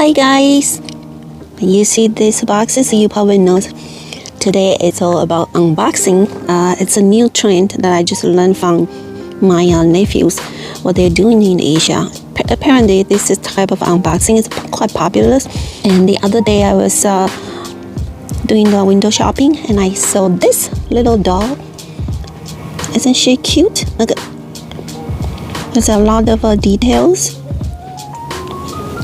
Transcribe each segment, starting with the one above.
Hi guys! You see these boxes, you probably know today it's all about unboxing. It's a new trend that I just learned from my nephews, what they're doing in Asia. Apparently this type of unboxing is quite popular, and the other day I was doing the window shopping and I saw this little doll. Isn't she cute? Look, there's a lot of details.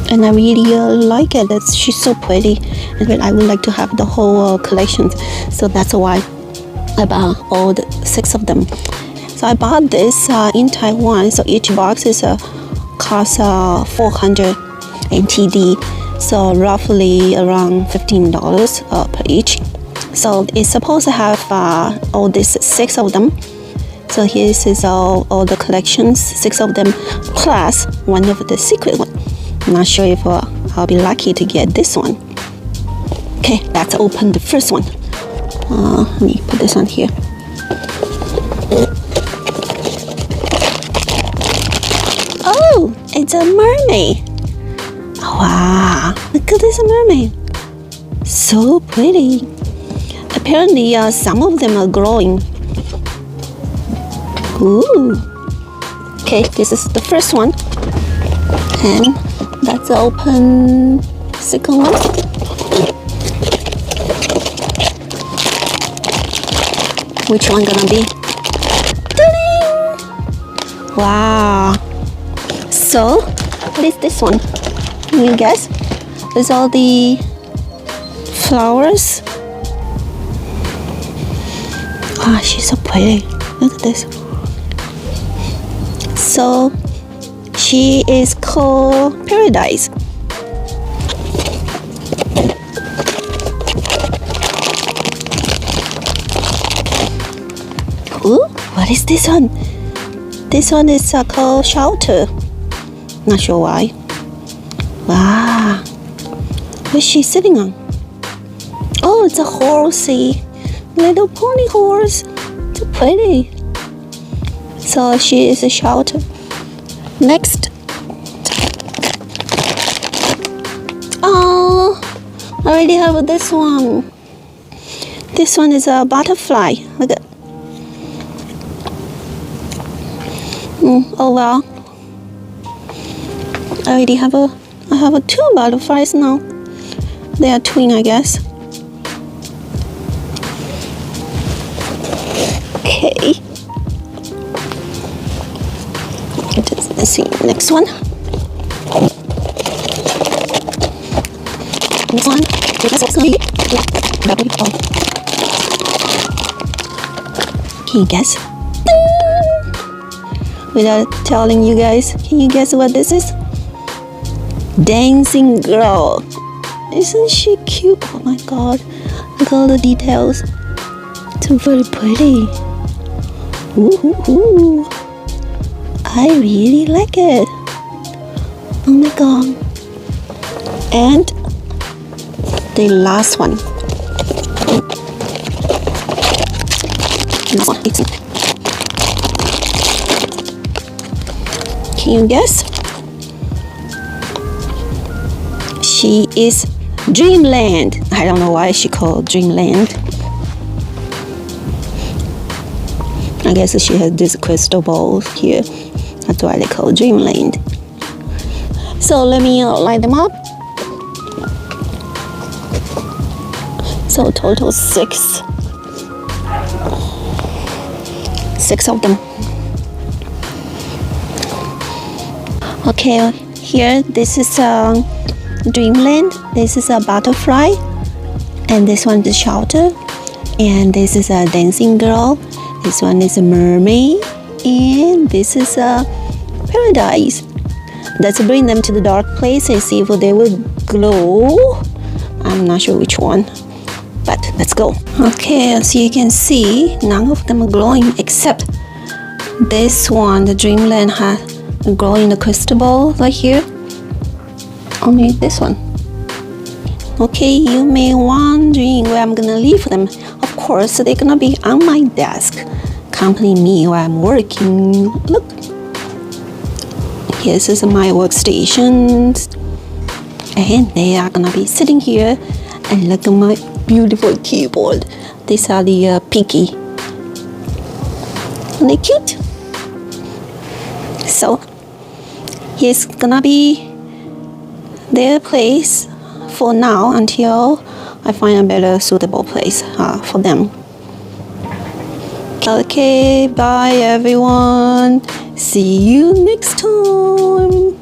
And I really like it. She's so pretty, and I would like to have the whole collection. So that's why I bought all 6 of them. So I bought this in Taiwan. So each box is cost 400 NTD. So roughly around $15 per each. So it's supposed to have all these 6 of them. So here is all the collections, 6 of them, plus one of the secret one. I'm not sure if I'll be lucky to get this one. Okay, let's open the first one. Let me put this on here. Oh, it's a mermaid. Wow, look at this mermaid. So pretty. Apparently, some of them are glowing. Ooh. Okay, this is the first one. And let's open second one. Which one gonna be? Ta-da! Wow. So, what is this one? Can you guess? There's all the flowers. Wow, she's so pretty. Look at this. So, she is called Paradise. Ooh, what is this one? This one is called Shelter. Not sure why. Wow. What's she sitting on? Oh, it's a horsey. Little pony horse. So pretty. So she is a shelter. Next. Oh, I already have this one. This one is a butterfly. Look at. Oh well. I have 2 butterflies now. They are twin, I guess. Okay. Let's see, next one. Next one. Can you guess? Without telling you guys, can you guess what this is? Dancing girl. Isn't she cute? Oh my god. Look at all the details. It's very pretty. Ooh. I really like it. Oh my god. And the last one. Can you guess? She is Dreamland. I don't know why she called Dreamland. I guess she has this crystal ball here. That's why they call Dreamland. So let me line them up. So total 6. 6 of them. Okay, here this is Dreamland. This is a butterfly, and this one is Shelter, and this is a dancing girl. This one is a mermaid, and this is a Paradise. Let's bring them to the dark place and see if they will glow. I'm not sure which one, but let's go. Okay, as you can see, none of them are glowing except this one. The Dreamland has a glow in the crystal ball right here. Only this one. Okay, you may wondering where I'm gonna leave them. Of course, they're gonna be on my desk, accompanying me while I'm working. Look, This is my workstation. and they are gonna be sitting here and look at my beautiful keyboard. These are the Pinky. Aren't they cute? So here's gonna be their place for now until I find a better suitable place for them. Okay, bye everyone. See you next time.